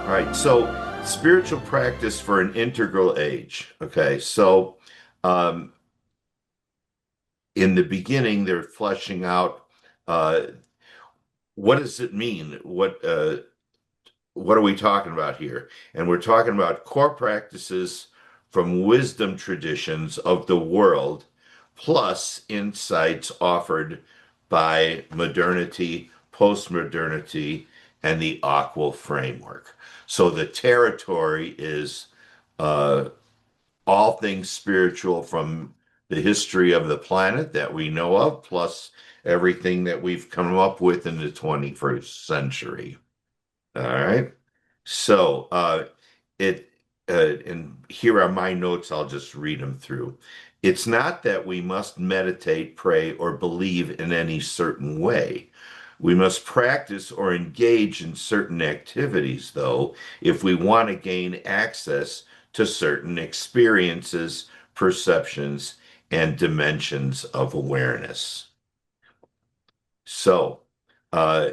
All right, so spiritual practice for an integral age. Okay, so um, in the beginning, they're fleshing out uh, what does it mean? What are we talking about here? And we're talking about core practices from wisdom traditions of the world, plus insights offered by modernity, postmodernity, and the AQAL framework. So the territory is uh, all things spiritual from the history of the planet that we know of, plus everything that we've come up with in the 21st century. All right. So, it and here are my notes. I'll just read them through. It's not that we must meditate, pray, or believe in any certain way. We must practice or engage in certain activities, though, if we want to gain access to certain experiences, perceptions, and dimensions of awareness. So, uh,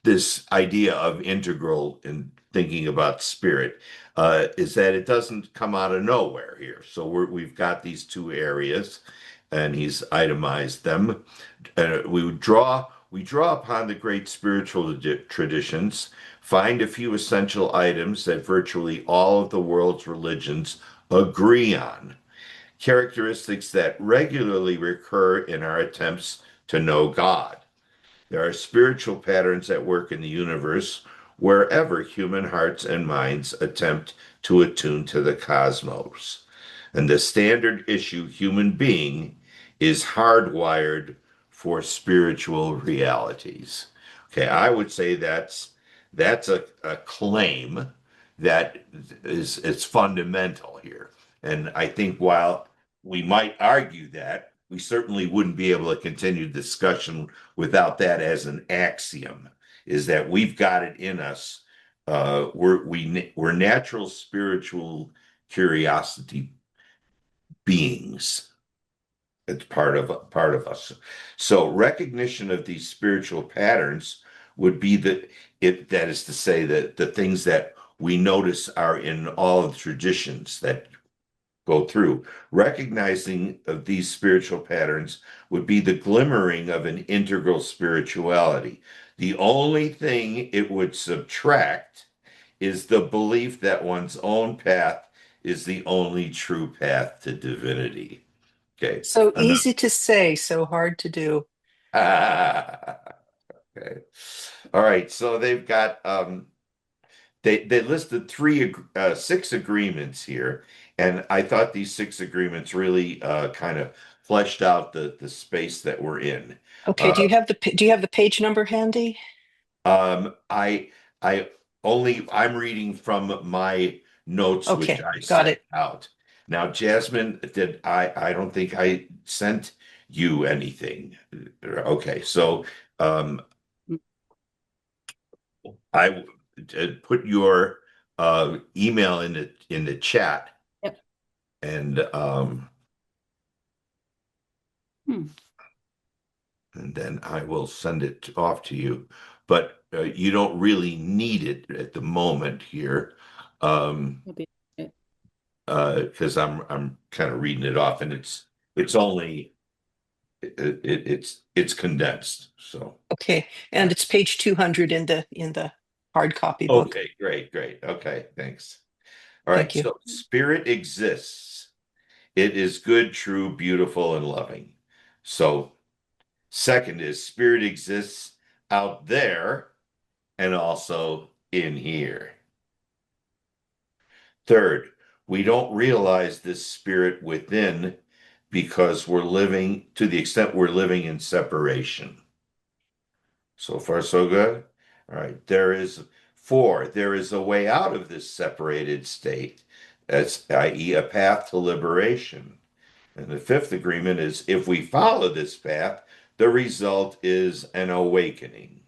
this idea of integral in thinking about spirit is that it doesn't come out of nowhere here. So we've got these two areas, and he's itemized them. We draw upon the great spiritual traditions, find a few essential items that virtually all of the world's religions agree on, characteristics that regularly recur in our attempts to know God. There are spiritual patterns at work in the universe wherever human hearts and minds attempt to attune to the cosmos. And the standard issue human being is hardwired for spiritual realities. Okay, I would say that's a claim that is it's fundamental here. And I think while we might argue that, we certainly wouldn't be able to continue discussion without that as an axiom, is that we've got it in us. We're natural spiritual curiosity beings. It's part of us. So recognition of these spiritual patterns would be that is to say that the things that we notice are in all of the traditions that go through. Recognizing of these spiritual patterns would be the glimmering of an integral spirituality. The only thing it would subtract is the belief that one's own path is the only true path to divinity. Okay. So Enough. easy to say, so hard to do. Okay. All right. So they've got they listed six agreements here, and I thought these six agreements really kind of fleshed out the space that we're in. Okay, Uh, do you have the page number handy? I I I'm reading from my notes which Okay, I got sent it. out. Now, Jasmine, did I don't think I sent you anything. Okay, so um, I put your email in the chat, Yep. and Hmm. and then I will send it off to you. But you don't really need it at the moment here, Maybe it- because I'm kind of reading it off, and it's only it's condensed. So Okay, uh, and it's page 200 in the hard copy book. okay, great. Okay, thanks. All right, Thank you. so spirit exists. It is good, true, beautiful, and loving. So second is spirit exists out there and also in here. Third, we don't realize this spirit within because we're living to the extent we're living in separation. So far, so good. All right. There is a way out of this separated state, that's i.e., a path to liberation. And the fifth agreement is if we follow this path, the result is an awakening.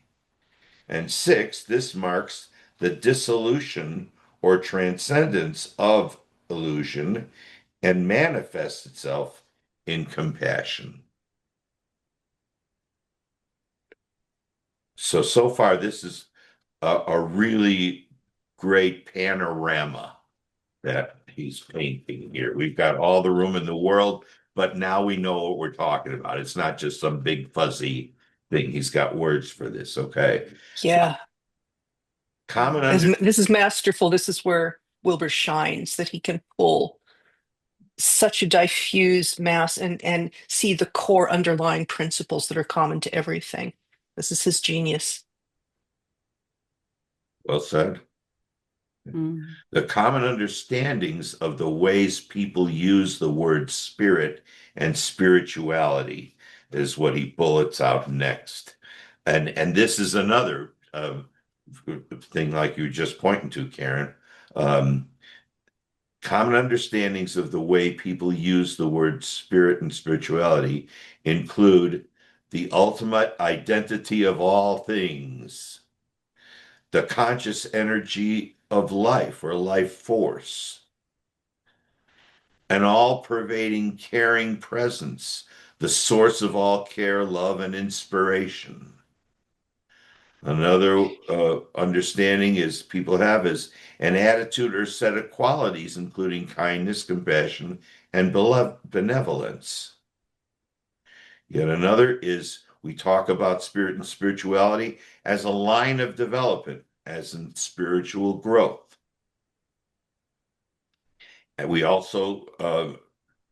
And six, this marks the dissolution or transcendence of illusion and manifests itself in compassion. So far, this is a really great panorama that he's painting here. We've got all the room in the world, but now we know what we're talking about. It's not just some big fuzzy thing. He's got words for this. Okay. So Yeah. common This is masterful. This is where Wilbur shines, that he can pull such a diffuse mass and see the core underlying principles that are common to everything. This is his genius. well said. Mm. The common understandings of the ways people use the word spirit and spirituality is what he bullets out next. And this is another thing like you were just pointing to, Karen. Um, Common understandings of the way people use the word spirit and spirituality include the ultimate identity of all things, the conscious energy of life or life force, an all pervading caring presence, the source of all care, love, and inspiration. Another understanding is people have is an attitude or set of qualities, including kindness, compassion, and benevolence. Yet another is we talk about spirit and spirituality as a line of development, as in spiritual growth. And we also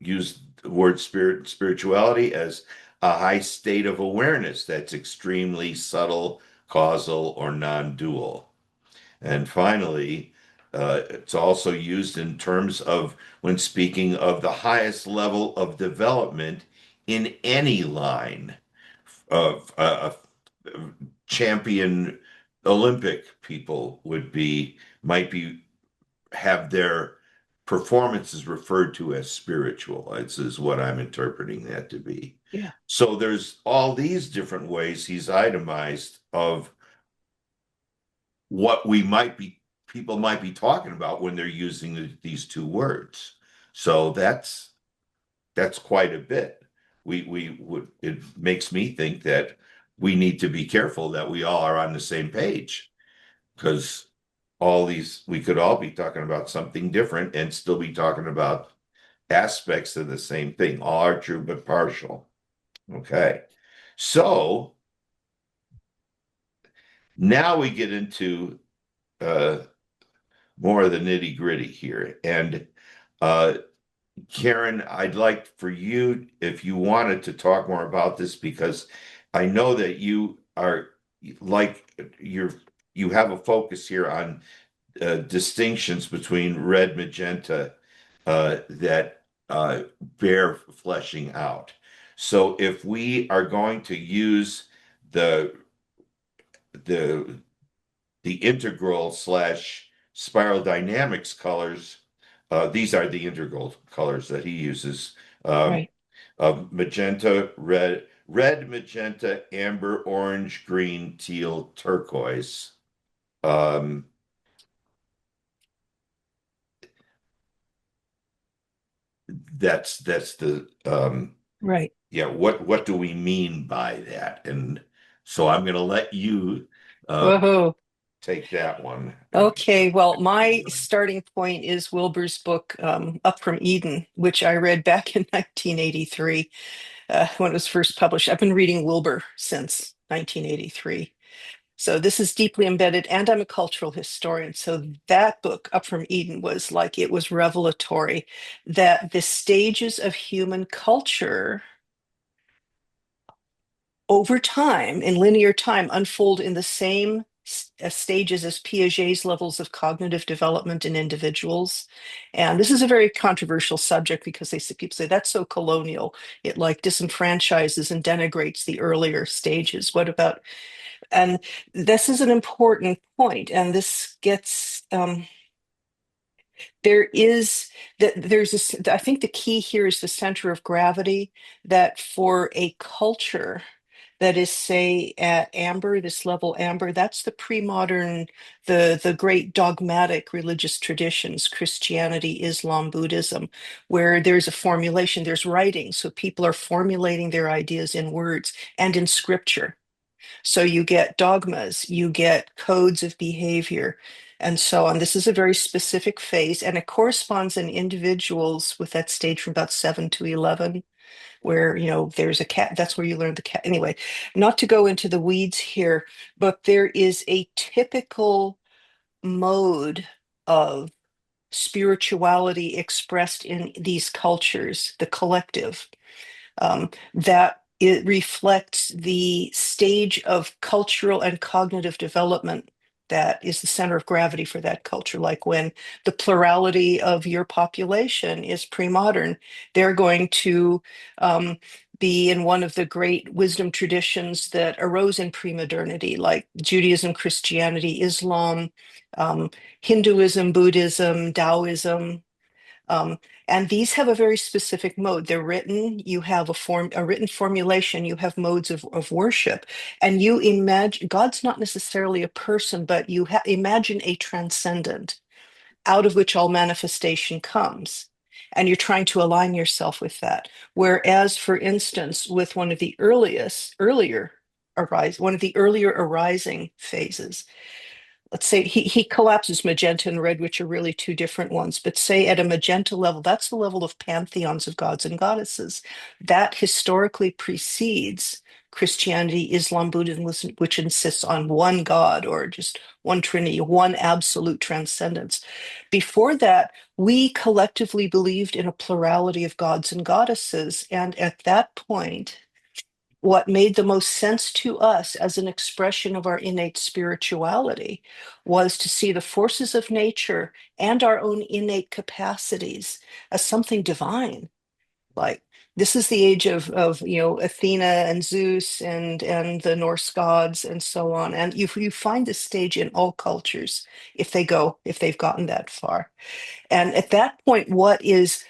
use the word spirit and spirituality as a high state of awareness that's extremely subtle, causal, or non-dual. And finally, it's also used in terms of when speaking of the highest level of development in any line of champion Olympic people might be have their performances referred to as spiritual. This is what I'm interpreting that to be. Yeah. So there's all these different ways he's itemized of what people might be talking about when they're using these two words. So that's quite a bit. We would it makes me think that we need to be careful that we all are on the same page because all these we could all be talking about something different and still be talking about aspects of the same thing. All are true but partial. Okay. So now we get into uh more of the nitty gritty here. And uh, Karen, I'd like for you, if you wanted to talk more about this, because I know that you are like you have a focus here on distinctions between red, magenta that bear fleshing out. So if we are going to use the the the integral slash spiral dynamics colors. These are the integral colors that he uses. Um, Right. Magenta, magenta, amber, orange, green, teal, turquoise. Um, that's the Right. yeah. What do we mean by that? And so I'm going to let you Whoa. take that one. Okay. Well, my starting point is Wilbur's book, Up from Eden, which I read back in 1983 when it was first published. I've been reading Wilbur since 1983. So this is deeply embedded, and I'm a cultural historian. So that book, Up from Eden, was like it was revelatory that the stages of human culture over time, in linear time, unfold in the same stages as Piaget's levels of cognitive development in individuals. And this is a very controversial subject because people say that's so colonial. It like disenfranchises and denigrates the earlier stages. What about and this is an important point, and this gets there is that there's this. I think the key here is the center of gravity. That for a culture that is, say, at amber, this level amber, that's the pre-modern, the great dogmatic religious traditions, Christianity, Islam, Buddhism, where there's a formulation, there's writing, so people are formulating their ideas in words and in scripture. So you get dogmas, you get codes of behavior, and so on. This is a very specific phase, and it corresponds in individuals with that stage from about 7 to 11, where, there's a cat. That's where you learn the cat. Anyway, not to go into the weeds here, but there is a typical mode of spirituality expressed in these cultures, the collective, that it reflects the stage of cultural and cognitive development that is the center of gravity for that culture. Like when the plurality of your population is pre-modern, they're going to be in one of the great wisdom traditions that arose in pre-modernity, like Judaism, Christianity, Islam, um, Hinduism, Buddhism, Taoism, um, and these have a very specific mode. They're written, you have a written formulation, you have modes of worship, and you imagine God's not necessarily a person, but you imagine a transcendent out of which all manifestation comes. And you're trying to align yourself with that. Whereas, for instance, with one of the one of the earlier arising phases, let's say he collapses magenta and red, which are really two different ones, but say at a magenta level, that's the level of pantheons of gods and goddesses. That historically precedes Christianity, Islam, Buddhism, which insists on one God or just one trinity, one absolute transcendence. Before that, we collectively believed in a plurality of gods and goddesses. And at that point, what made the most sense to us as an expression of our innate spirituality was to see the forces of nature and our own innate capacities as something divine. Like, this is the age of Athena and Zeus and the Norse gods and so on. And you find this stage in all cultures if they've gotten that far. And at that point, what is,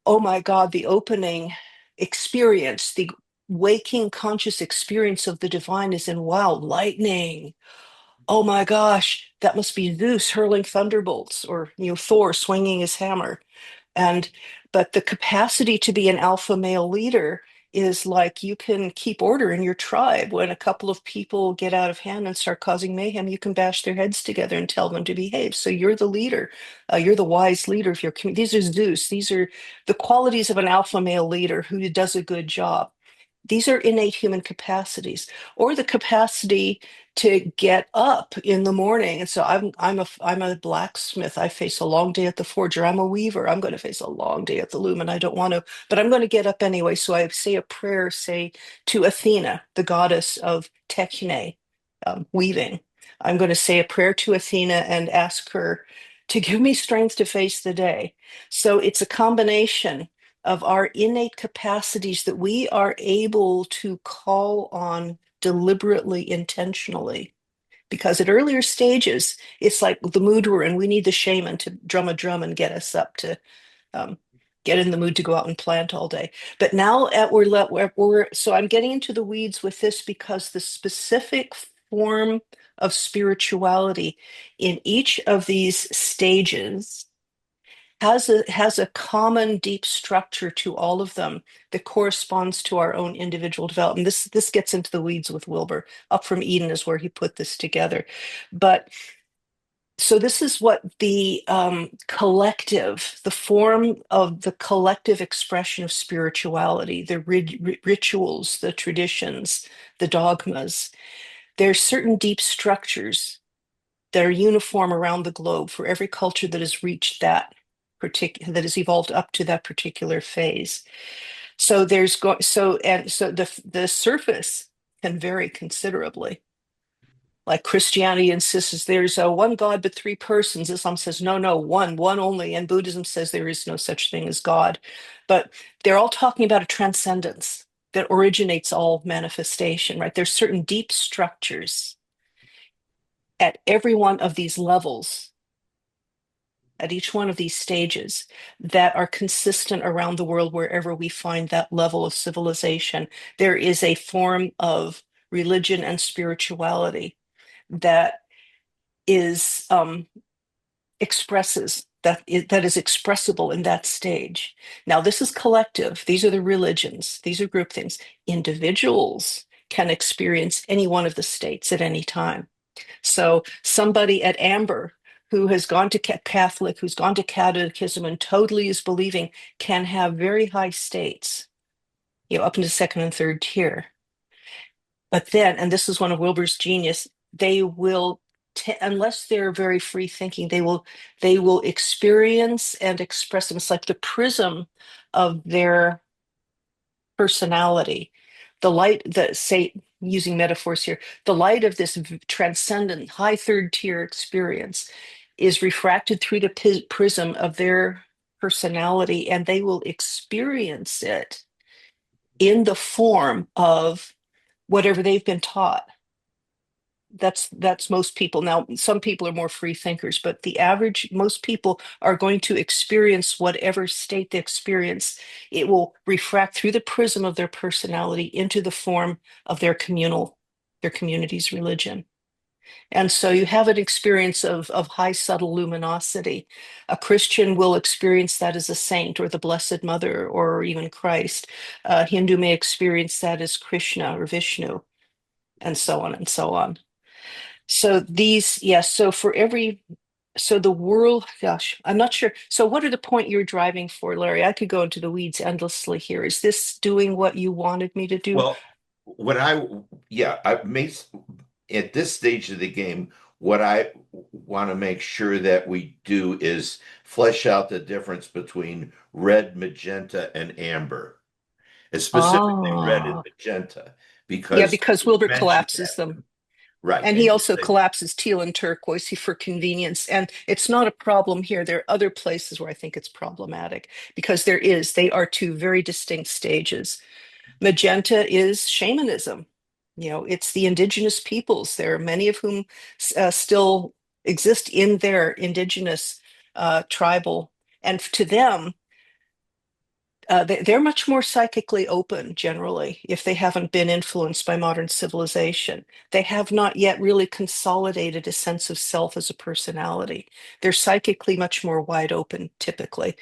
oh my God, the opening experience, the waking conscious experience of the divine is in, wow, lightning. Oh my gosh, that must be Zeus hurling thunderbolts, or Thor swinging his hammer. And but the capacity to be an alpha male leader is like, you can keep order in your tribe. When a couple of people get out of hand and start causing mayhem, you can bash their heads together and tell them to behave. So you're the leader. You're the wise leader of your community. These are Zeus. These are the qualities of an alpha male leader who does a good job. These are innate human capacities, or the capacity to get up in the morning. And so I'm a blacksmith. I face a long day at the forge. Or I'm a weaver. I'm going to face a long day at the loom, and I don't want to, but I'm going to get up anyway. So I say a prayer, say to Athena, the goddess of techne, weaving. I'm going to say a prayer to Athena and ask her to give me strength to face the day. So it's a combination of our innate capacities that we are able to call on deliberately, intentionally. Because at earlier stages, it's like the mood we're in, we need the shaman to drum a drum and get us up to um, get in the mood to go out and plant all day. But now so I'm getting into the weeds with this because the specific form of spirituality in each of these stages has a common deep structure to all of them that corresponds to our own individual development. This gets into the weeds with Wilbur. Up from Eden is where he put this together. But so this is what the collective, the form of the collective expression of spirituality, the rituals, the traditions, the dogmas. There's certain deep structures that are uniform around the globe for every culture that has reached that has evolved up to that particular phase. So the surface can vary considerably. Like Christianity insists there's one God but three persons. Islam says no, one only, and Buddhism says there is no such thing as God. But they're all talking about a transcendence that originates all manifestation, right? There's certain deep structures at every one of these levels, at each one of these stages, that are consistent around the world wherever we find that level of civilization. There is a form of religion and spirituality that is that is expressible in that stage. Now, this is collective. These are the religions. These are group things. Individuals can experience any one of the states at any time. So somebody at Amber who has gone to Catholic, who's gone to catechism and totally is believing, can have very high states, up into second and third tier. But then, and this is one of Wilber's genius, they will, unless they're very free thinking, they will experience and express them. It's like the prism of their personality, the light that, say, using metaphors here, the light of this transcendent high third tier experience is refracted through the prism of their personality, and they will experience it in the form of whatever they've been taught. That's most people. Now, some people are more free thinkers, but the average, most people are going to experience whatever state they experience. It will refract through the prism of their personality into the form of their community's religion. And so you have an experience of high subtle luminosity. A Christian will experience that as a saint or the Blessed Mother or even Christ. A Hindu may experience that as Krishna or Vishnu, and so on and so on. So these, yes, so the world, gosh, I'm not sure. So what are the point you're driving for, Larry? I could go into the weeds endlessly here. Is this doing what you wanted me to do? Well, I may, at this stage of the game, what I want to make sure that we do is flesh out the difference between red, magenta, and amber, specifically red and Ah, magenta, yeah, because because you Wilbur mentioned collapses that. them. Right. And he And you also say, collapses teal and turquoise for convenience. And it's not a problem here. There are other places where I think it's problematic because they are two very distinct stages. Magenta is shamanism. It's the indigenous peoples. There are many of whom still exist in their indigenous tribal. And to them, they're much more psychically open generally if they haven't been influenced by modern civilization. They have not yet really consolidated a sense of self as a personality. They're psychically much more wide open, typically,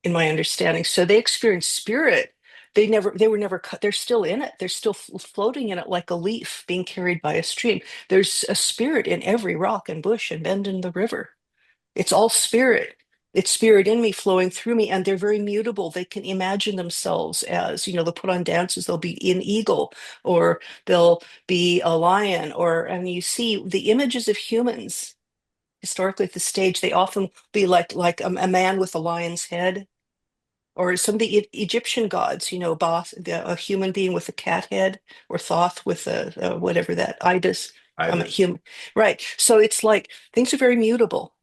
in my understanding. So they experience spirit. They were never cut. They're still in it. They're still floating in it like a leaf being carried by a stream. There's a spirit in every rock and bush and bend in the river. It's all spirit. It's spirit in me flowing through me, and they're very mutable. They can imagine themselves as, they'll put on dances, they'll be an eagle, or they'll be a lion, and you see the images of humans historically at the stage, they often be like a man with a lion's head, or some of the Egyptian gods, Bath, a human being with a cat head, or Thoth with a whatever that ibis, a Ibis. human, right? So it's like things are very mutable,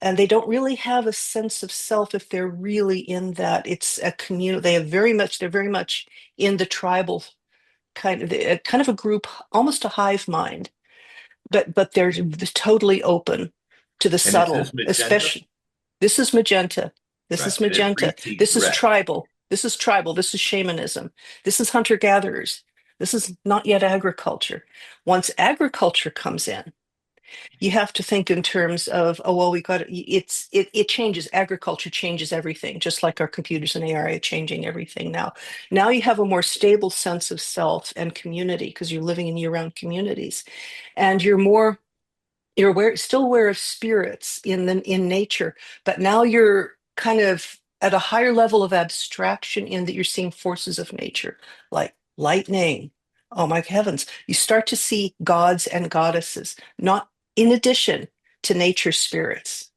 and they don't really have a sense of self if they're really in that. It's a community. They're very much in the tribal kind of a group, almost a hive mind, but they're totally open to the And is this subtle, magenta? especially. This is magenta. This Right. is And it magenta. precedes This is red. tribal. This is tribal. This is shamanism. This is hunter gatherers. This is not yet agriculture. Once agriculture comes in, you have to think in terms of, oh, well, it changes. Agriculture changes everything, just like our computers and AI are changing everything now. Now you have a more stable sense of self and community because you're living in year-round communities, and you're still aware of spirits in nature, but now you're kind of at a higher level of abstraction in that you're seeing forces of nature like lightning. Oh my heavens. You start to see gods and goddesses, not in addition to nature spirits.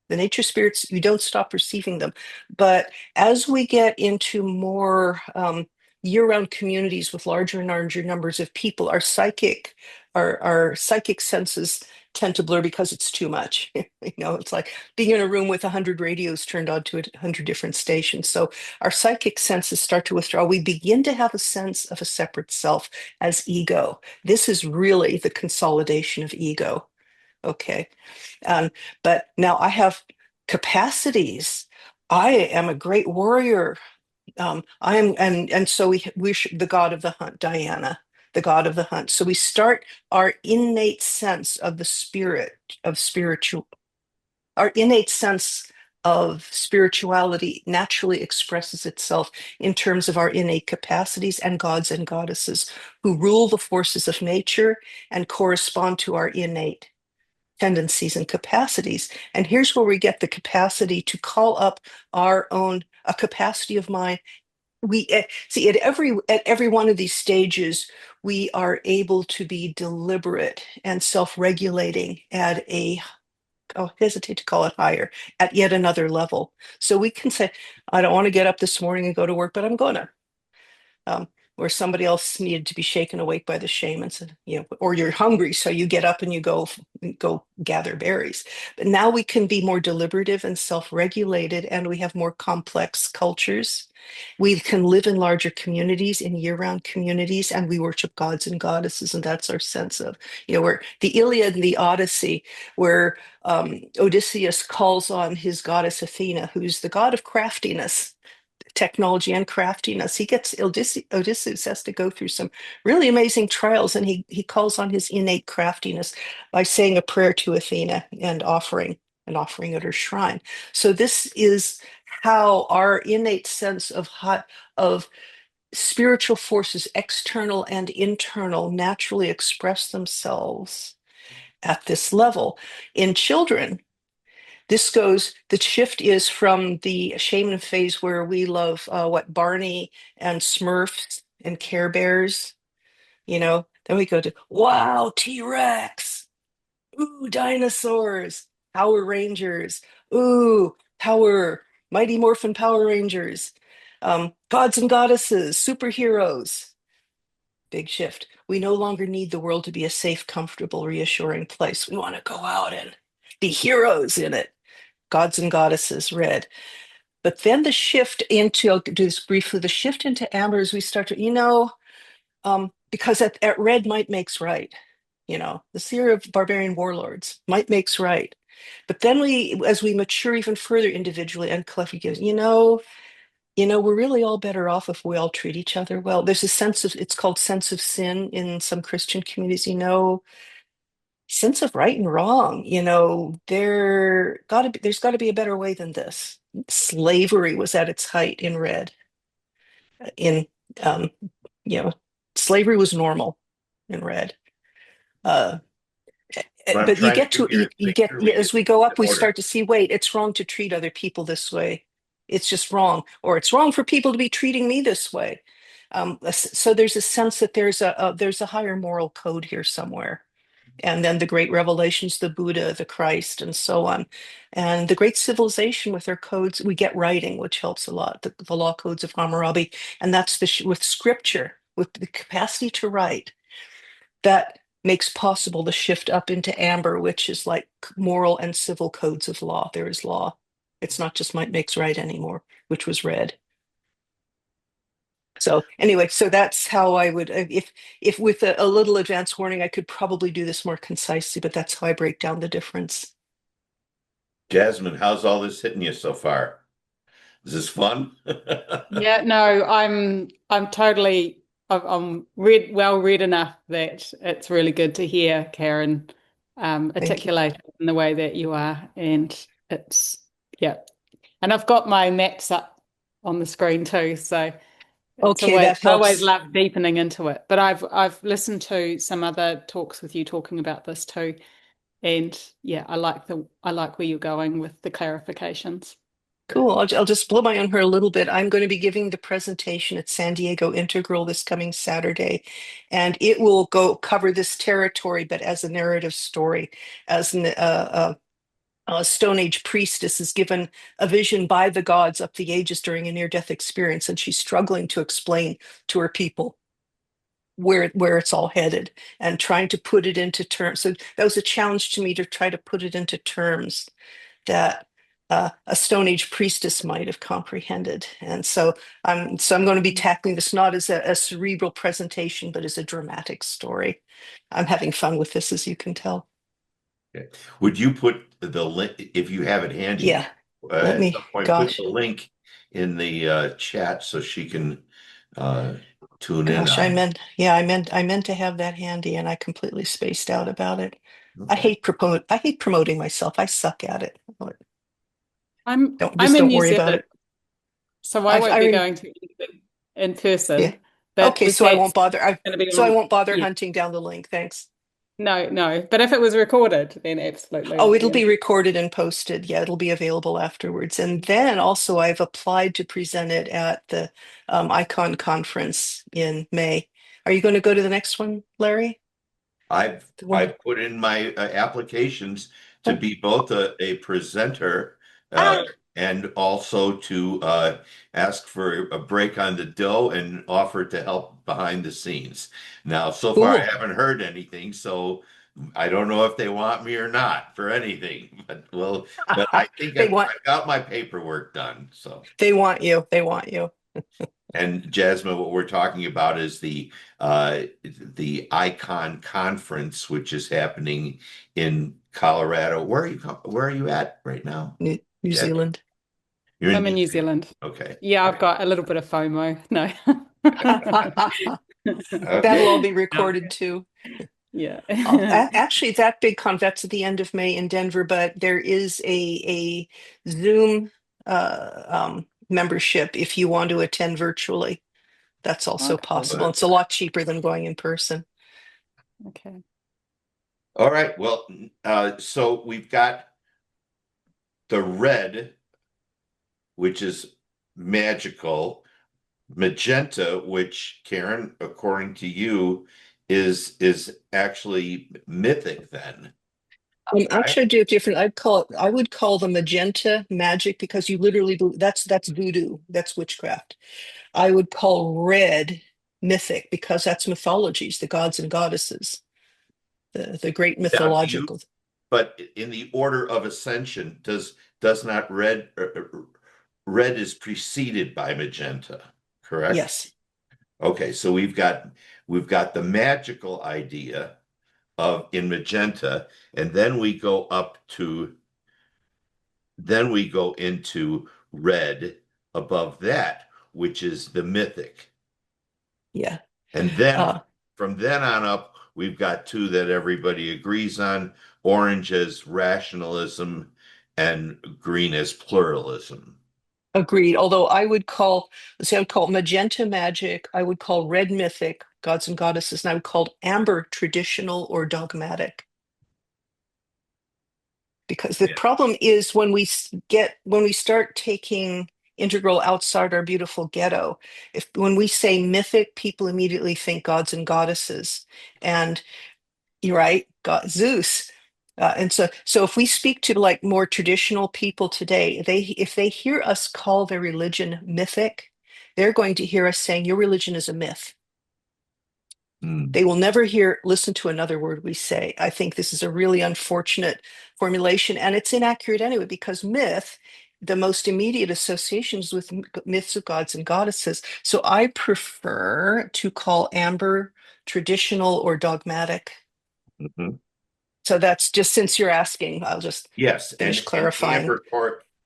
The nature spirits, you don't stop perceiving them. But as we get into more year-round communities with larger and larger numbers of people, our psychic senses tend to blur because it's too much. It's like being in a room with 100 radios turned on to 100 different stations. So our psychic senses start to withdraw. We begin to have a sense of a separate self as ego. This is really the consolidation of ego. Okay. Um, but now I have capacities. I am a great warrior. I am, and so the god of the hunt, Diana, the god of the hunt. So we start our innate sense of the spirit of spiritual, our innate sense of spirituality naturally expresses itself in terms of our innate capacities and gods and goddesses who rule the forces of nature and correspond to our innate tendencies and capacities. And here's where we get the capacity to call up our own a capacity of mind. We see at every one of these stages, we are able to be deliberate and self-regulating at a, I'll hesitate to call it higher, at yet another level. So we can say, I don't want to get up this morning and go to work, but I'm gonna. Um, where somebody else needed to be shaken awake by the shame and said, or you're hungry, so you get up and you go gather berries. But now we can be more deliberative and self-regulated, and we have more complex cultures. We can live in larger communities, in year-round communities, and we worship gods and goddesses, and that's our sense of, where the Iliad and the Odyssey, where Odysseus calls on his goddess Athena, who's the god of craftiness, technology and craftiness. Odysseus has to go through some really amazing trials, and he calls on his innate craftiness by saying a prayer to Athena and offering at her shrine. So this is how our innate sense of spiritual forces, external and internal, naturally express themselves at this level. In children, the shift is from the shaman phase where we love Barney and Smurfs and Care Bears, then we go to, wow, T-Rex, ooh, dinosaurs, Power Rangers, ooh, Mighty Morphin Power Rangers, gods and goddesses, superheroes. Big shift. We no longer need the world to be a safe, comfortable, reassuring place. We want to go out and be heroes in it. Gods and goddesses, red. But then the shift into, I'll do this briefly, the shift into amber as we start to, because at red, might makes right. The seer of barbarian warlords, might makes right. But then as we mature even further individually and collectively, we're really all better off if we all treat each other well. There's a it's called sense of sin in some Christian communities, sense of right and wrong. There's got to be a better way than this. Slavery was at its height in red. In um, you know, Slavery was normal in red. Uh, What I'm but you trying get to do to here is make sure we as get we go in up, we order. start to see, wait, it's wrong to treat other people this way. It's just wrong, or it's wrong for people to be treating me this way. So there's a sense that there's a higher moral code here somewhere. And then the great revelations, the Buddha, the Christ, and so on. And the great civilization with their codes, we get writing, which helps a lot, the law codes of Hammurabi. And that's with scripture, with the capacity to write, that makes possible the shift up into amber, which is like moral and civil codes of law. There is law. It's not just might makes right anymore, which was red. So anyway, so that's how I would, if with a little advance warning, I could probably do this more concisely, but that's how I break down the difference. Jasmine, how's all this hitting you so far? Is this fun? Yeah, no, I'm totally well read enough that it's really good to hear Karen Thank you. articulate it in the way that you are. And it's yeah. And I've got my maps up on the screen too, so it's Okay, always that I always helps. love deepening into it. But I've listened to some other talks with you talking about this too. And yeah, I like where you're going with the clarifications. Cool. I'll just blow my own hair a little bit. I'm going to be giving the presentation at San Diego Integral this coming Saturday, and it will go cover this territory, but as a narrative story, as a Stone Age priestess is given a vision by the gods up the ages during a near-death experience, and she's struggling to explain to her people where it's all headed and trying to put it into terms. So that was a challenge to me to try to put it into terms that a Stone Age priestess might have comprehended. And so I'm going to be tackling this not as a cerebral presentation, but as a dramatic story. I'm having fun with this, as you can tell. Okay. Would you put the link, if you have it handy, Yeah, let at me, some point, put the gosh, link in the chat so she can uh, tune in gosh, on I meant to have that handy, and I completely spaced out about it. it? Okay. I hate promoting myself. I suck at it. I'm in don't New worry about Zealand, it. so I won't I be rem going to anything in Yeah. person. But Okay, the so I chat's won't bother. going to be So I on. won't bother Yeah, hunting down the link. Thanks. no, no. But if it was recorded, then absolutely Oh, I'd be it'll be interested. recorded and posted. Yeah, it'll be available afterwards. And then also, I've applied to present it at the ICON conference in May. Are you going to go to the next one, Larry? I've The one. I've put in my applications to Oh. be both a presenter Ah, and also to ask for a break on the dough and offer to help behind the scenes. Now, so far I cool. haven't heard anything, so I don't know if they want me or not for anything. But I think They I've, want I've got my paperwork done. So. they want you. They want you. And Jasmine, what we're talking about is the Icon Conference, which is happening in Colorado. Where are you at right now? New Yeah, Zealand. you're in I'm in New New Zealand. Zealand. Okay. Yeah, All I've got a little bit of FOMO. No. right. That'll all Okay. be No. recorded too. Yeah. Actually, that big con that's at the end of May in Denver, but there is a Zoom membership if you want to attend virtually. That's Oh, also cool. possible. It's a lot cheaper than going in person. Okay. All right. Well, so we've got the red, which is magical, magenta, which Karen, according to you, is actually mythic then, right? Actually, I do it different. I would call the magenta magic because you literally that's voodoo, that's witchcraft. I would call red mythic because that's mythologies, the gods and goddesses, the great Now, do you, mythological. but in the order of ascension, does not red is preceded by magenta, correct? Yes. Okay, so we've got the magical idea of in magenta, and then we go into red above that, which is the mythic. Yeah. And then Uh, from then on up, we've got two that everybody agrees on, orange as rationalism and green as pluralism. Agreed. Although let's say I would call magenta magic, I would call red mythic, gods and goddesses, and I would call amber traditional or dogmatic. Because the Yeah. problem is when we start taking integral outside our beautiful ghetto, if when we say mythic, people immediately think gods and goddesses. And you're right, God, Zeus. And so if we speak to like more traditional people today, if they hear us call their religion mythic, they're going to hear us saying your religion is a myth. Hmm. They will never listen to another word we say. I think this is a really unfortunate formulation, and it's inaccurate anyway, because myth, the most immediate associations with myths of gods and goddesses. So I prefer to call amber traditional or dogmatic. Mhm. So that's just since you're asking, I'll just Yes, finish and clarifying.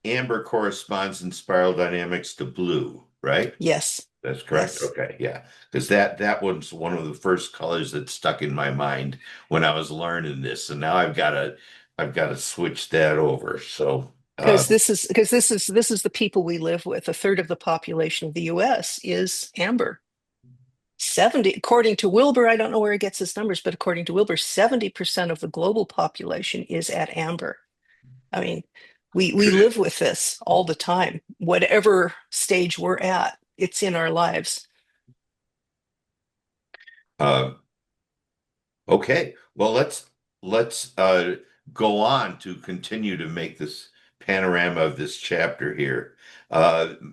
amber corresponds in spiral dynamics to blue, right? Yes, That's correct. yes. Okay, yeah, because that was one of the first colors that stuck in my mind when I was learning this, and now I've got to switch that over. So, This is the people we live with. A third of the population of the US is amber. 70, according to Wilbur, I don't know where he gets his numbers, but according to Wilbur, 70% of the global population is at amber. I mean, we live with this all the time. Whatever stage we're at, it's in our lives. uh, okay, well let's go on to continue to make this panorama of this chapter here.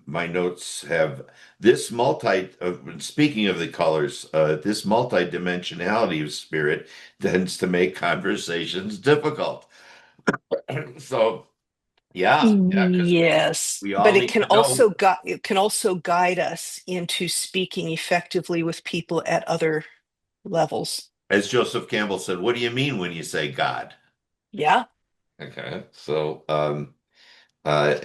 My notes have this speaking of the colors, this multi-dimensionality of spirit tends to make conversations difficult. So yeah, because Yes, we but all need to know, it can also guide us into speaking effectively with people at other levels. as Joseph Campbell said, what do you mean when you say God? Yeah. Okay, uh,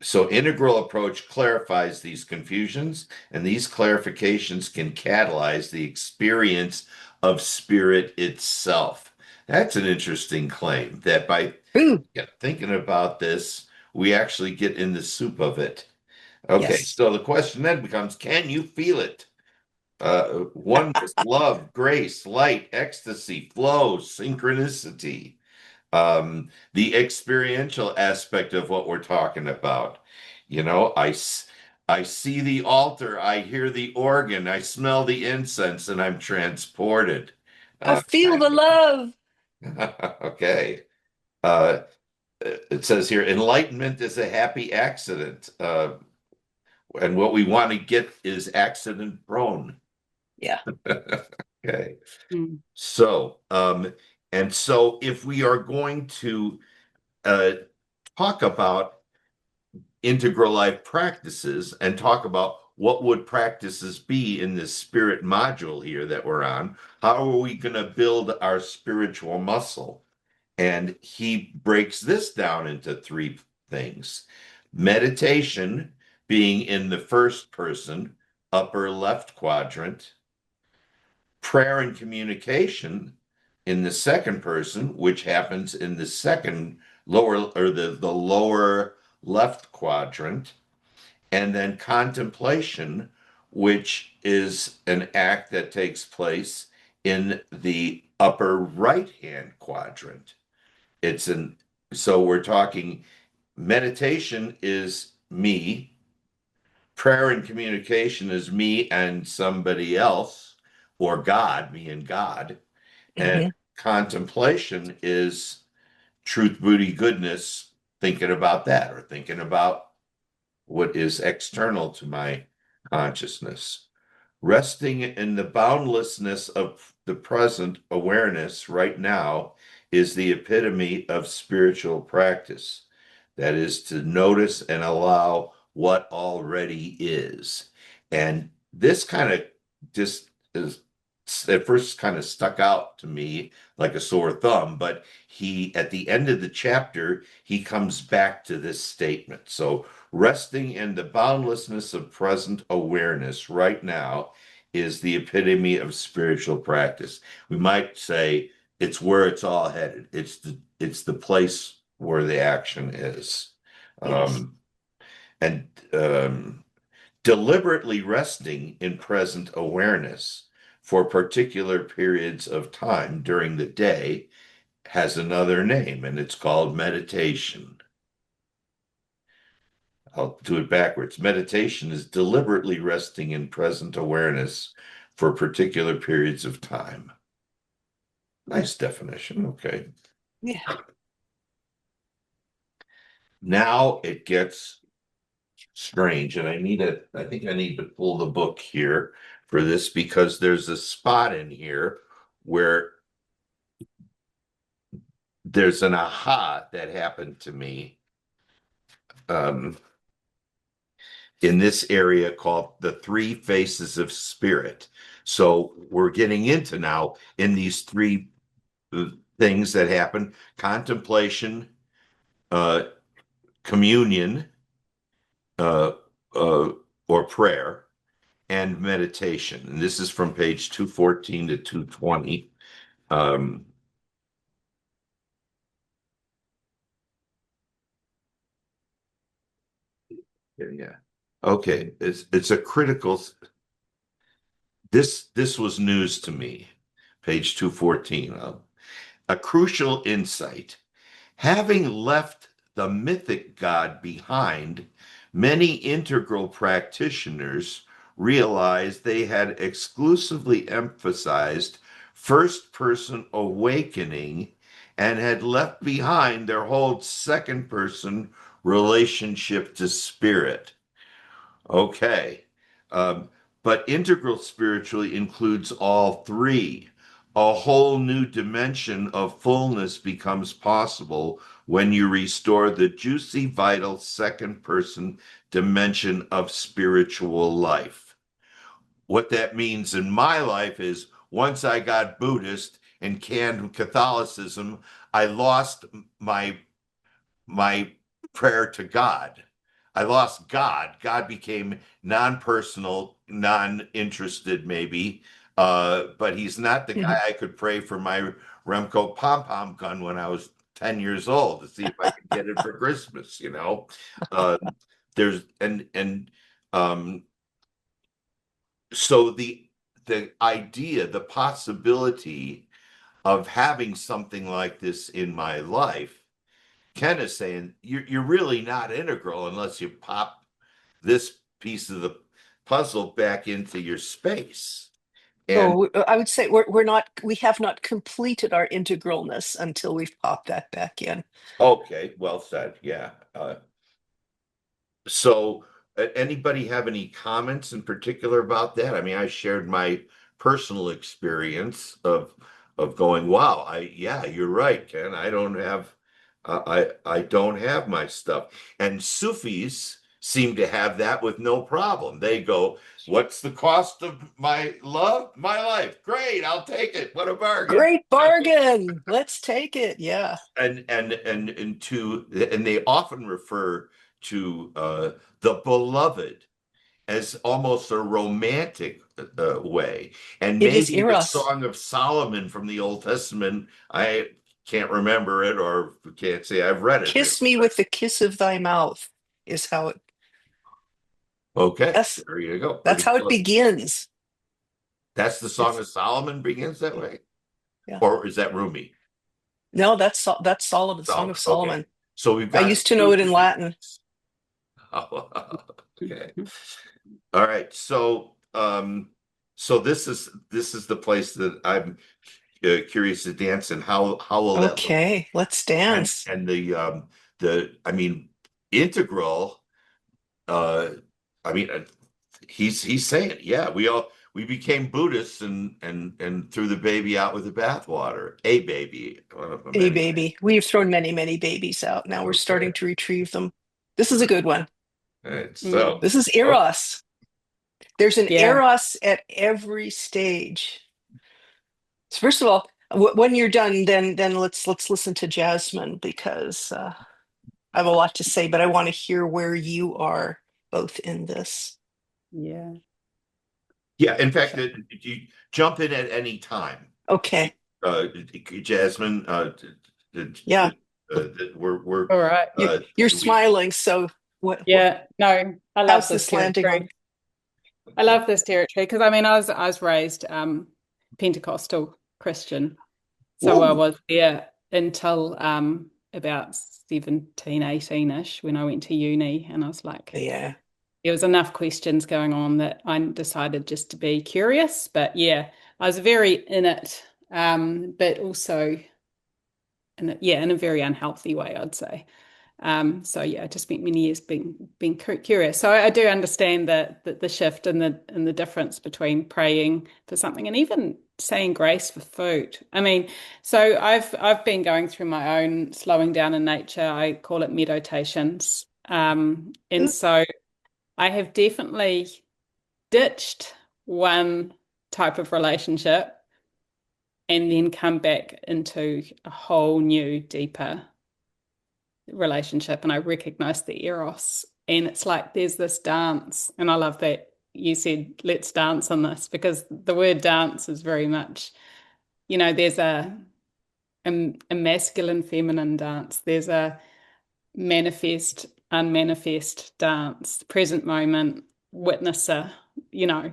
so integral approach clarifies these confusions, and these clarifications can catalyze the experience of spirit itself. That's an interesting claim that by Ooh, thinking about this, we actually get in the soup of it. Okay, Yes. so the question then becomes, can you feel it? Oneness, love, grace, light, ecstasy, flow, synchronicity. The experiential aspect of what we're talking about. You know, I see the altar, I hear the organ, I smell the incense, and I'm transported. I feel the love. Okay. Uh, it says here, enlightenment is a happy accident. And what we want to get is accident prone. Yeah. Okay. Mm. So, and so if we are going to uh, talk about integral life practices and talk about what would practices be in this spirit module here that we're on, how are we going to build our spiritual muscle? And he breaks this down into three things. Meditation being in the first person, upper left quadrant. Prayer and communication in the second person, which happens in the second lower or the lower left quadrant. And then contemplation, which is an act that takes place in the upper right hand quadrant. It's an So we're talking meditation is me, prayer and communication is me and somebody else, or God, me and God, and Hmm. contemplation is truth, beauty, goodness, thinking about that or thinking about what is external to my consciousness. Resting in the boundlessness of the present awareness right now is the epitome of spiritual practice. That is to notice and allow what already is. And this kind of just is at first kind of stuck out to me like a sore thumb, but he, at the end of the chapter, he comes back to this statement. So resting in the boundlessness of present awareness right now is the epitome of spiritual practice. We might say it's where it's all headed. It's the place where the action is. Yes. And deliberately resting in present awareness for particular periods of time during the day has another name, and it's called meditation. I'll do it backwards. Meditation is deliberately resting in present awareness for particular periods of time. Nice definition. Okay. Yeah. Now it gets strange, and I think I need to pull the book here for this because there's a spot in here where there's an aha that happened to me. In this area called the three faces of spirit. So we're getting into now in these three things that happen: contemplation, uh, communion, uh, uh, or prayer, and meditation. And this is from page 214 to 220. Um, yeah. Okay. It's a critical. This was news to me. Page 214. A crucial insight. Having left the mythic God behind, many integral practitioners realized they had exclusively emphasized first person awakening and had left behind their whole second person relationship to spirit. Okay. Um, but integral spiritually includes all three. A whole new dimension of fullness becomes possible when you restore the juicy, vital second person dimension of spiritual life. What that means in my life is once I got Buddhist and canned Catholicism, I lost my my prayer to God. I lost God. God became non-personal, non-interested, maybe. But he's not the guy Mhm. I could pray for my Remco pom pom gun when I was 10 years old to see if I could get it for Christmas, you know. There's and so the idea, the possibility of having something like this in my life, Ken is saying you're really not integral unless you pop this piece of the puzzle back into your space. And Oh, I would say we have not completed our integralness until we've popped that back in. okay, well said. Yeah. So, anybody have any comments in particular about that? I mean, I shared my personal experience of going, wow, yeah, you're right, Ken. I don't have I don't have my stuff. And Sufis seem to have that with no problem. They go, what's the cost of my love? My life. Great, I'll take it. What a bargain. Great bargain. Let's take it. Yeah. And they often refer to the beloved as almost a romantic way. And It is maybe the Eros. Song of Solomon from the Old Testament, I can't remember it or can't say I've read it really. Kiss me with the kiss of thy mouth is how it, Okay, yes, there you go. that's Pretty how it close. begins. That's the Song It's of Solomon begins that way? yeah. Or is that Rumi? No, that's Solomon, Song Solomon. of Okay. Solomon. So we've I got used to know two it in different. Latin. Okay. All right. So this is the place that I'm curious to dance in. How will that look? Okay, let's And dance. I mean integral. Uh, I mean he's saying yeah we became Buddhists and threw the baby out with the bathwater. A baby, one of A many. baby. We've thrown many, many babies out. Now we're Okay. starting to retrieve them. This is a good one. All right. Mm. So This is oh, Eros. There's an Yeah. Eros at every stage. So first of all, when you're done, then let's listen to Jasmine because I have a lot to say, but I want to hear where you are both in this. Yeah. yeah. In fact, Okay. you jump in at any time. Okay. uh, Jasmine, Yeah. we're All right. You're we smiling, so what Yeah. No, I love how's this this landing on? territory. I love this territory because I mean I was raised Pentecostal Christian. So I Ooh, was there until about 17, 18-ish when I went to uni and I was like, yeah. there was enough questions going on that I decided just to be curious. But yeah, I was very in it, but also in a very unhealthy way, I'd say. So yeah, I just spent many years being curious. So I do understand the shift and the difference between praying for something and even saying grace for food. I mean, so I've been going through my own slowing down in nature. I call it meditations. And so I have definitely ditched one type of relationship and then come back into a whole new, deeper relationship. And I recognize the eros. And it's like there's this dance. And I love that you said, let's dance on this, because the word dance is very much, there's a masculine, feminine dance. There's a manifest, unmanifest dance, present moment, witnesser, you know,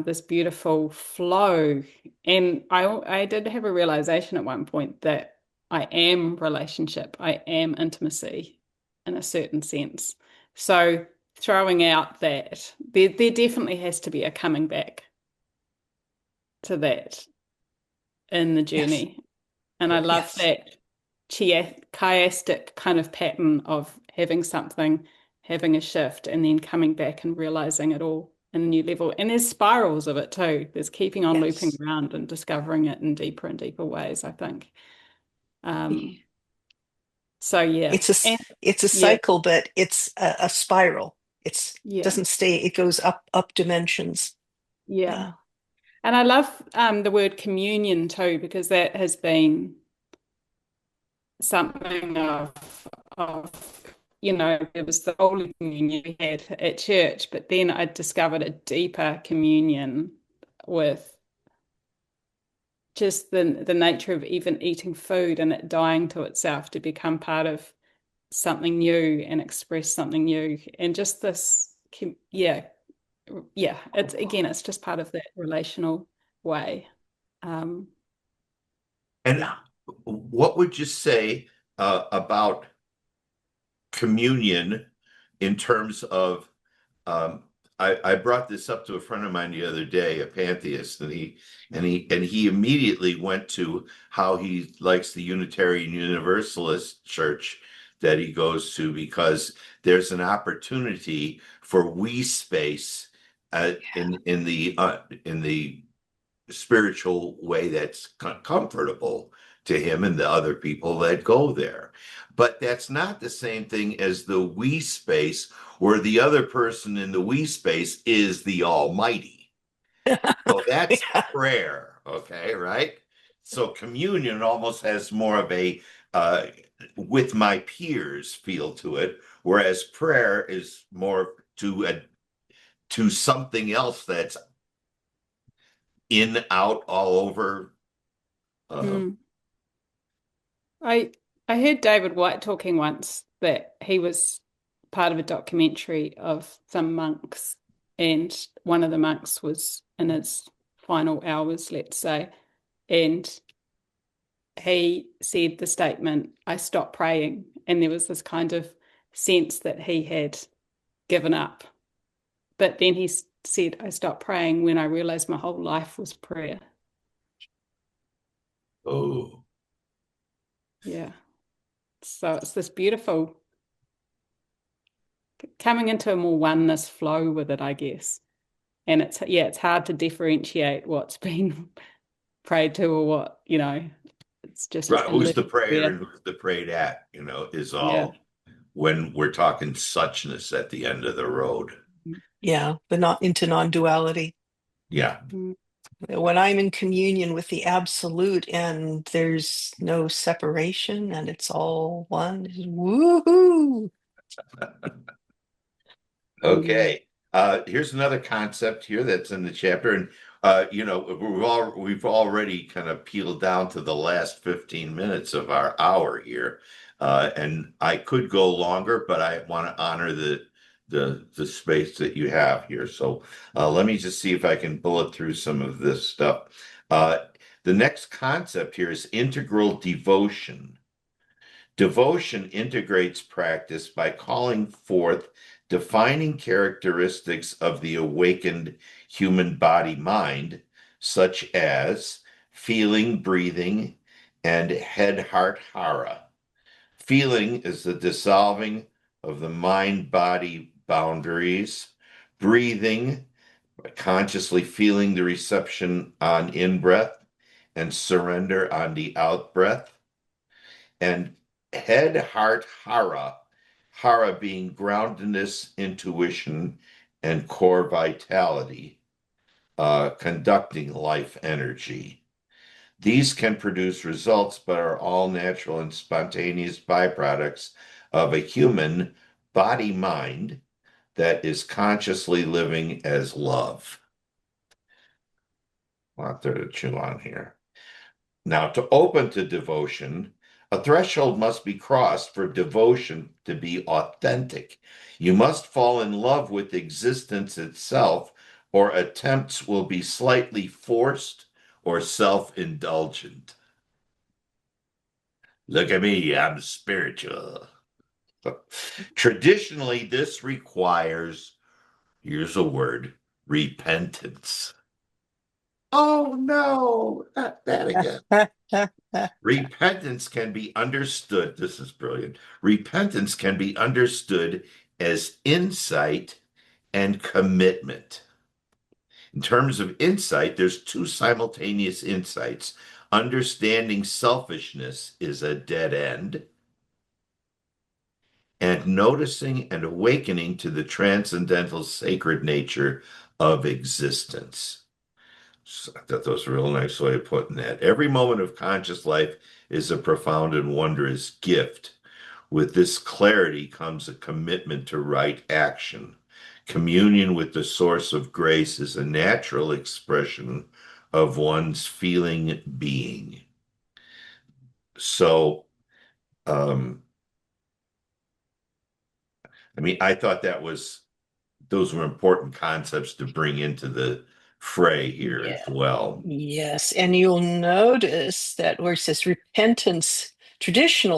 this beautiful flow. And I did have a realization at one point that I am relationship, I am intimacy in a certain sense. So throwing out that there definitely has to be a coming back to that in the Yes. journey. And I love Yes. that chiastic kind of pattern of having something, having a shift, and then coming back and realizing it all in a new level. And there's spirals of it too. There's keeping on looping Yes. around and discovering it in deeper and deeper ways, I think. So yeah. And It's a yeah, cycle, but it's a spiral. It's yeah, doesn't stay, it goes up dimensions. yeah. Yeah. And I love the word communion too, because that has been something there was the Holy Communion we had at church, but then I discovered a deeper communion with just the nature of even eating food and it dying to itself to become part of something new and express something new, and just this, it's just part of that relational way. Um, And what would you say about communion in terms of I brought this up to a friend of mine the other day, a pantheist, and he immediately went to how he likes the Unitarian Universalist church that he goes to, because there's an opportunity for we space in the spiritual way that's comfortable to him and the other people that go there. But that's not the same thing as the we space, where the other person in the we space is the Almighty. So that's Yeah. prayer, okay, right? So communion almost has more of a uh, with my peers feel to it, whereas prayer is more to something else that's in, out, all over. Uh, mm. I I heard David White talking once that he was part of a documentary of some monks, and one of the monks was in his final hours, let's say, and he said the statement, "I stopped praying," and there was this kind of sense that he had given up. But then he said, "I stopped praying when I realized my whole life was prayer." oh, Yeah. So it's this beautiful coming into a more oneness flow with it, I guess. And it's hard to differentiate what's been prayed to or what, it's just right. a Who's little the prayer bit. and who's the prayed at, is Yeah. all when we're talking suchness at the end of the road. Yeah, but not into non-duality. Yeah. Mm. When I'm in communion with the absolute and there's no separation and it's all one, woohoo! Mm. Okay. Here's another concept here that's in the chapter, and we've already kind of peeled down to the last 15 minutes of our hour here, and I could go longer, but I want to honor the space that you have here. So let me just see if I can bullet through some of this stuff. Uh, the next concept here is integral devotion. Devotion integrates practice by calling forth defining characteristics of the awakened human body mind, such as feeling, breathing, and head heart hara. Feeling is the dissolving of the mind body boundaries. Breathing, consciously feeling the reception on in breath and surrender on the out breath. And head, heart, hara, hara being groundedness, intuition, and core vitality, conducting life energy. These can produce results, but are all natural and spontaneous byproducts of a human body mind that is consciously living as love. A lot there to chew on here. Now, to open to devotion, a threshold must be crossed for devotion to be authentic. You must fall in love with existence itself, or attempts will be slightly forced or self indulgent. Look at me, I'm spiritual. Traditionally, this requires, here's a word, repentance. Oh no, not that again. Repentance can be understood. This is brilliant. Repentance can be understood as insight and commitment. In terms of insight, there's two simultaneous insights. Understanding selfishness is a dead end, and noticing and awakening to the transcendental sacred nature of existence. So I thought that was a real nice way of putting that. Every moment of conscious life is a profound and wondrous gift. With this clarity comes a commitment to right action. Communion with the source of grace is a natural expression of one's feeling being. So, um, I mean, I thought those were important concepts to bring into the fray here Yeah. as well. Yes, and you'll notice that where it says repentance, tradition,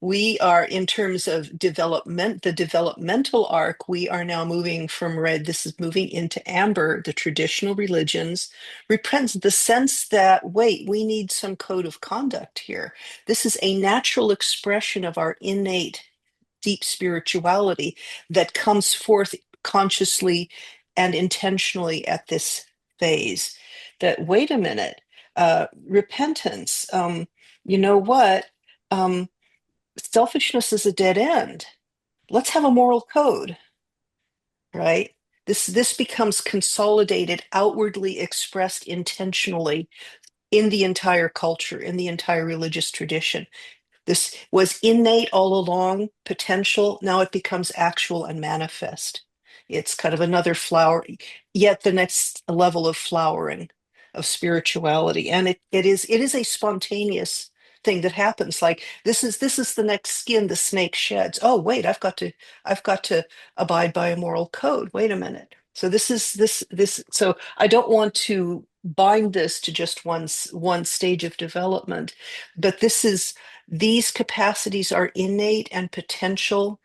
we are in terms of development, the developmental arc, we are now moving from red, this is moving into amber, the traditional religions, repentance, the sense that, wait, we need some code of conduct here. This is a natural expression of our innate deep spirituality that comes forth consciously and intentionally at this phase. That, wait a minute, repentance, you know what? Um, Selfishness is a dead end. Let's have a moral code, right? This becomes consolidated, outwardly expressed intentionally in the entire culture, in the entire religious tradition. This was innate all along, potential. Now it becomes actual and manifest. It's kind of another flower, yet the next level of flowering of spirituality. And it is a spontaneous thing that happens. Like this is the next skin the snake sheds. Oh, wait, I've got to abide by a moral code. Wait a minute. So this so I don't want to bind this to just one stage of development, but these capacities are innate and potential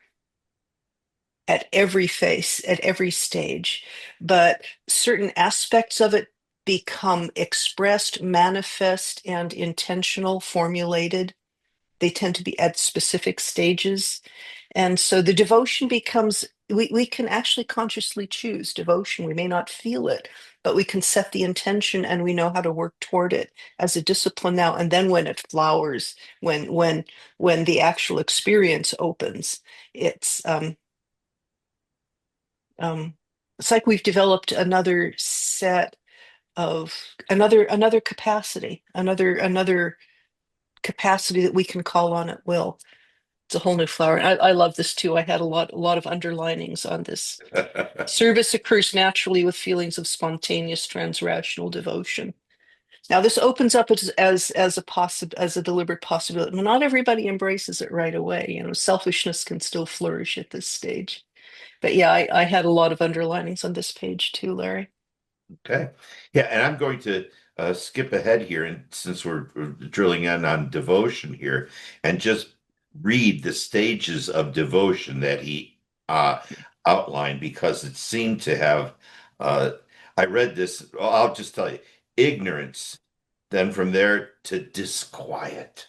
at every phase, at every stage, but certain aspects of it become expressed, manifest, and intentional, formulated. They tend to be at specific stages. And so the devotion becomes, we can actually consciously choose devotion. We may not feel it, but we can set the intention and we know how to work toward it as a discipline now. And then when it flowers, when the actual experience opens, it's um, it's like we've developed another set of another capacity, another capacity that we can call on at will. It's a whole new flower. I love this too. I had a lot of underlinings on this. Service occurs naturally with feelings of spontaneous transrational devotion. Now this opens up as a deliberate possibility. Well, not everybody embraces it right away. Selfishness can still flourish at this stage. But yeah, I had a lot of underlinings on this page too, Larry. Okay. Yeah, and I'm going to skip ahead here, and since we're drilling in on devotion here, and just read the stages of devotion that he uh, outlined because it seemed to have. Uh, I read this. I'll just tell you, ignorance. Then from there to disquiet.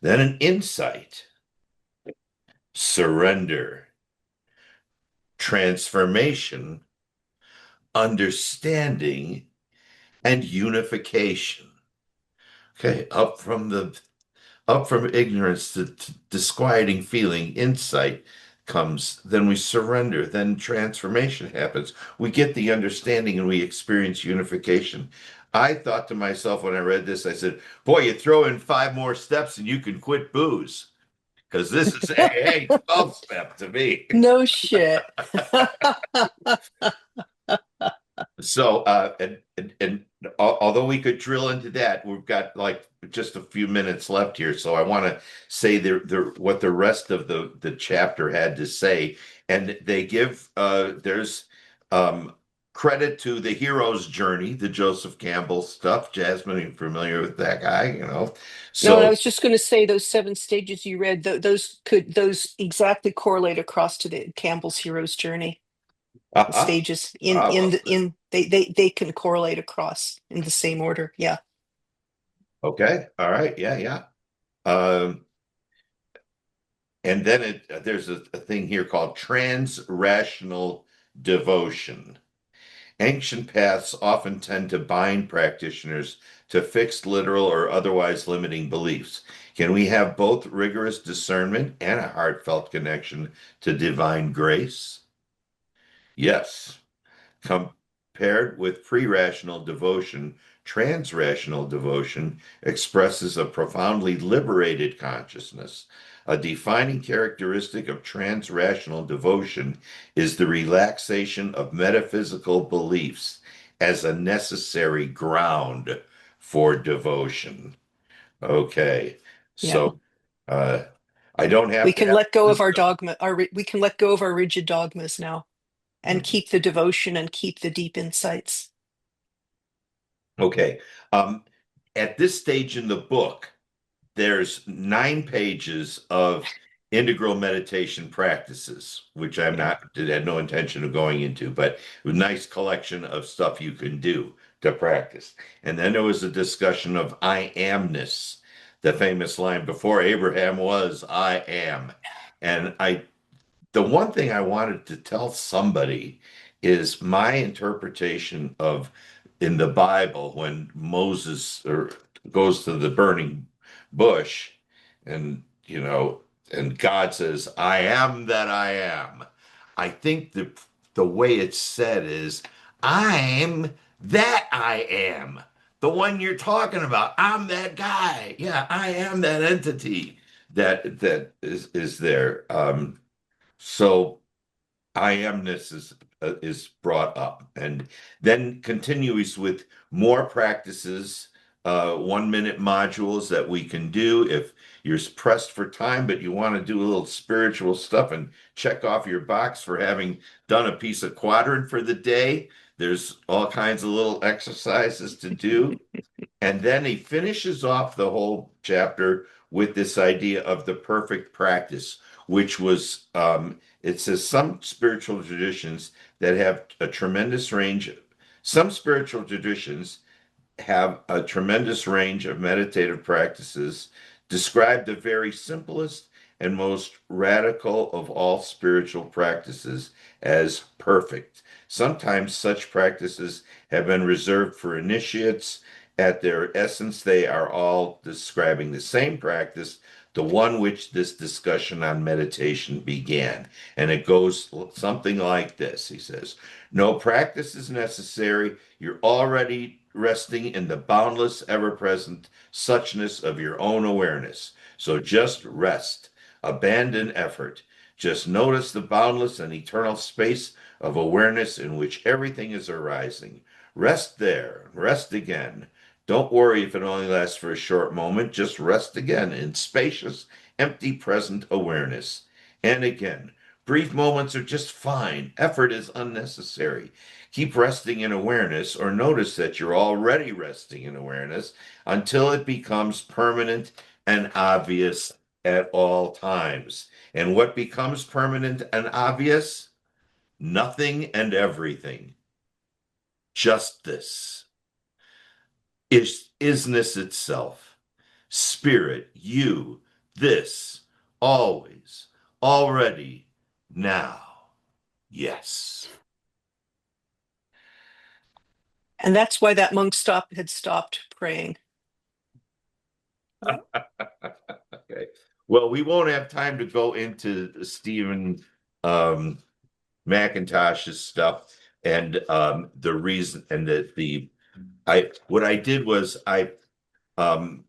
Then an insight, surrender, transformation, understanding, and unification. Okay, up from ignorance to disquieting feeling, insight comes, then we surrender, then transformation happens. We get the understanding and we experience unification. I thought to myself when I read this, I said, boy, you throw in 5 more steps and you can quit booze. Because this is a 12 step to me. No shit. So, and although we could drill into that, we've got like just a few minutes left here. So I want to say what the rest of the chapter had to say, and they give there's credit to the hero's journey, the Joseph Campbell stuff. Jasmine, are you familiar with that guy? No, and I So was just going to say those 7 stages you read, those exactly correlate across to the Campbell's hero's journey. The uh-huh. stages they can correlate across in the same order. Yeah. Okay, all right, yeah, yeah. Um, And then there's a thing here called trans-rational devotion. Ancient paths often tend to bind practitioners to fixed literal or otherwise limiting beliefs. Can we have both rigorous discernment and a heartfelt connection to divine grace? Yes. Compared with pre-rational devotion, trans-rational devotion expresses a profoundly liberated consciousness. A defining characteristic of trans-rational devotion is the relaxation of metaphysical beliefs as a necessary ground for devotion. Okay. Yeah. So uh, I don't We have to can have let go of our wisdom. dogma, we can let go of our rigid dogmas now and Mhm. keep the devotion and keep the deep insights. Okay. Um, at this stage in the book, there's 9 pages of integral meditation practices, which Yeah. had no intention of going into, but a nice collection of stuff you can do to practice. And then there was a discussion of I amness, the famous line, before Abraham was, I am. And the one thing I wanted to tell somebody is my interpretation of in the Bible when Moses goes to the burning bush and and God says, I am that I am. I think the way it's said is I'm that I am. The one you're talking about. I'm that guy. Yeah, I am that entity that is there. So I amness is brought up, and then continues with more practices, 1 minute modules that we can do if you're pressed for time, but you want to do a little spiritual stuff and check off your box for having done a piece of quadrant for the day. There's all kinds of little exercises to do. And then he finishes off the whole chapter with this idea of the perfect practice, which was, it says some spiritual traditions that have a tremendous range, some spiritual traditions have a tremendous range of meditative practices, describe the very simplest and most radical of all spiritual practices as perfect. Sometimes such practices have been reserved for initiates. At their essence, they are all describing the same practice, the one which this discussion on meditation began. And it goes something like this. He says, no practice is necessary. You're already resting in the boundless, ever present suchness of your own awareness. So just rest, abandon effort. Just notice the boundless and eternal space of awareness in which everything is arising. Rest there, rest again. Don't worry if it only lasts for a short moment. Just rest again in spacious, empty, present awareness. And again, brief moments are just fine. Effort is unnecessary. Keep resting in awareness or notice that you're already resting in awareness until it becomes permanent and obvious at all times. And what becomes permanent and obvious? Nothing and everything. Just this is isness itself. Spirit, you, this, always, already, now. Yes. And that's why that monk had stopped praying. Yeah. Okay. Well, we won't have time to go into Stephen um, McIntosh's stuff and the reason and the I what I did was I um,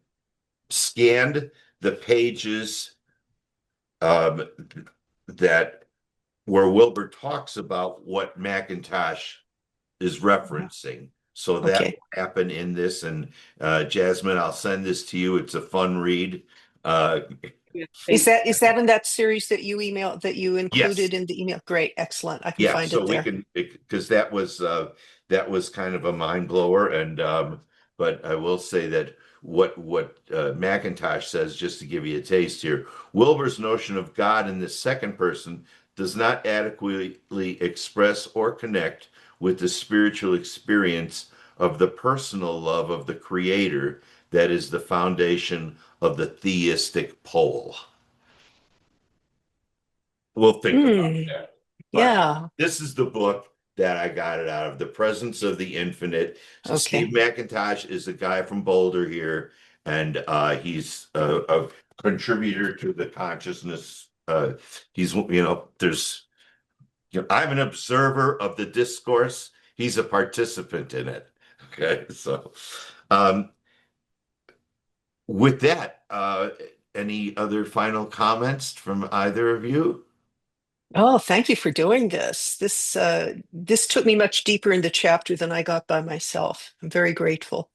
scanned the pages um, that where Wilbur talks about what McIntosh is referencing. So that Okay. will happen in this. And Jasmine, I'll send this to you. It's a fun read. Uh, Yeah, Is thanks. that in that series that you yes, included in the email? Great, excellent. I can yeah. find So it we there. can because that was kind of a mind blower. And but I will say that what McIntosh says, just to give you a taste here, Wilbur's notion of God in the second person does not adequately express or connect with the spiritual experience of the personal love of the Creator that is the foundation of the theistic pole. We'll think about Mm, that. But yeah. this is the book that I got it out of, The Presence of the Infinite. Steve Okay. McIntosh is a guy from Boulder here, and he's a contributor to the consciousness. He's, I'm an observer of the discourse. He's a participant in it. Okay, so um, with that, any other final comments from either of you? Oh, thank you for doing this. This took me much deeper in the chapter than I got by myself. I'm very grateful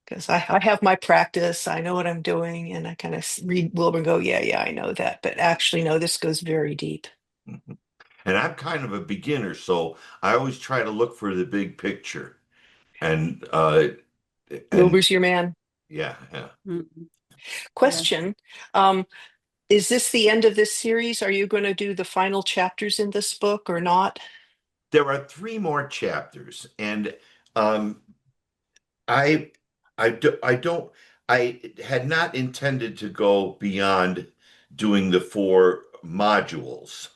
because I have my practice. I know what I'm doing, and I kind of read Wilbur and go, yeah, yeah, I know that. But actually, no, this goes very deep. Mhm. And I'm kind of a beginner, so I always try to look for the big picture. And and Wilbur's your man. yeah, yeah. Mm. Yeah. Question. Um, is this the end of this series? Are you going to do the final chapters in this book or not? There are three more chapters, and um, I I don't I had not intended to go beyond doing the four modules.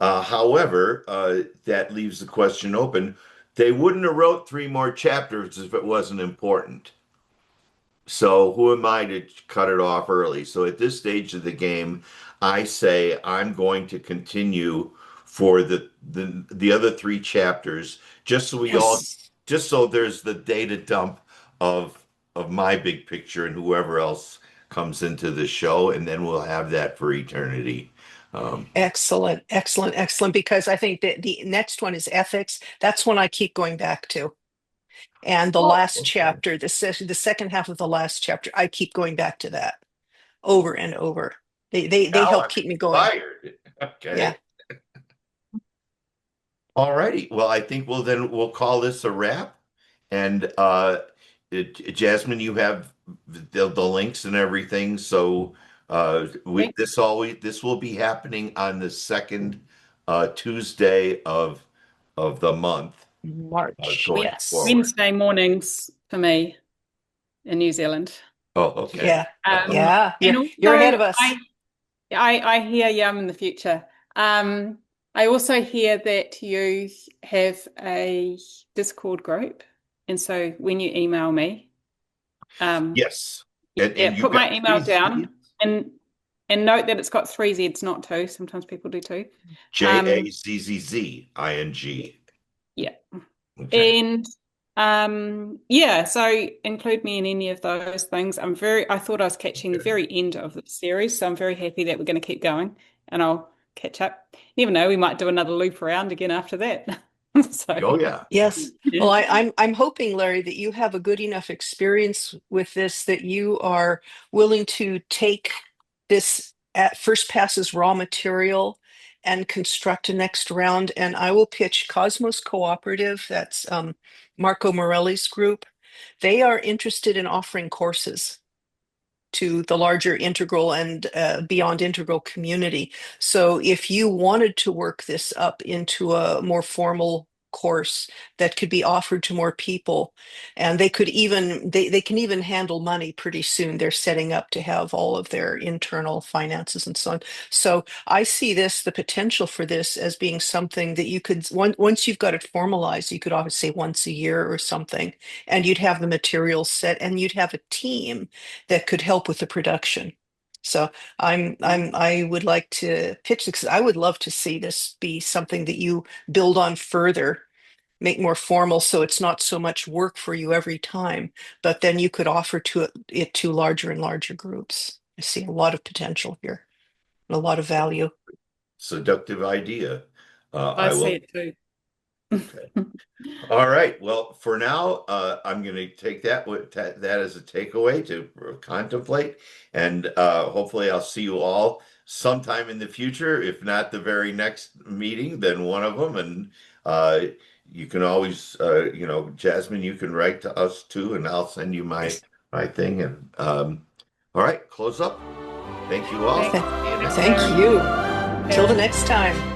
However, that leaves the question open. They wouldn't have wrote three more chapters if it wasn't important. So who am I to cut it off early? So at this stage of the game, I say I'm going to continue for the other three chapters, just so we all Yes. just so there's the data dump of my big picture and whoever else comes into the show, and then we'll have that for eternity. Excellent, excellent, excellent. Because I think that the next one is ethics. That's one I keep going back to. And the Oh, last okay. chapter, the second half of the last chapter, I keep going back to that over and over. They Now help I'm keep me going. inspired. Yeah. Okay. All righty. Well, I think we'll call this a wrap. And Jasmine, you have the links and everything. So we Okay. this will be happening on the second Tuesday of the month March. going Yes. forward. Wednesday mornings for me in New Zealand. Oh, okay. Yeah. Uh-oh. Yeah. And You're ahead also of us. I hear Yum in the future. I also hear that you have a Discord group, and so when you email me, um, Yes. And you put got my email three down Z's? and note that it's got three Z's, not two. Sometimes people do two. Um, Jazzzzing. yeah. Okay. And yeah, so include me in any of those things. I thought I was catching the very end of the series, so I'm very happy that we're going to keep going and I'll catch up. Never know, we might do another loop around again after that. So Oh yeah. Yes. yeah. Well, I'm hoping, Larry, that you have a good enough experience with this that you are willing to take this at first pass as raw material and construct a next round. And I will pitch Cosmos Cooperative, that's Marco Morelli's group. They are interested in offering courses to the larger integral and beyond integral community. So if you wanted to work this up into a more formal course that could be offered to more people, and they can even handle money pretty soon. They're setting up to have all of their internal finances and so on. So I see the potential for this as being something that you could, once you've got it formalized, you could obviously say once a year or something, and you'd have the materials set and you'd have a team that could help with the production. So I would like to pitch this. I would love to see this be something that you build on further, make more formal, so it's not so much work for you every time, but then you could offer it to larger and larger groups. I see a lot of potential here and a lot of value. Seductive idea. I I see will. it too. Okay. All right. Well, for now, I'm going to take that as a takeaway to contemplate, and hopefully, I'll see you all sometime in the future. If not the very next meeting, then one of them. And uh, you can always, Jasmine, you can write to us too, and I'll send you Yes. my thing. And all right, close up. Thank you all. Thanks. Th- See you next Thank time. you. Till the Yeah. next time.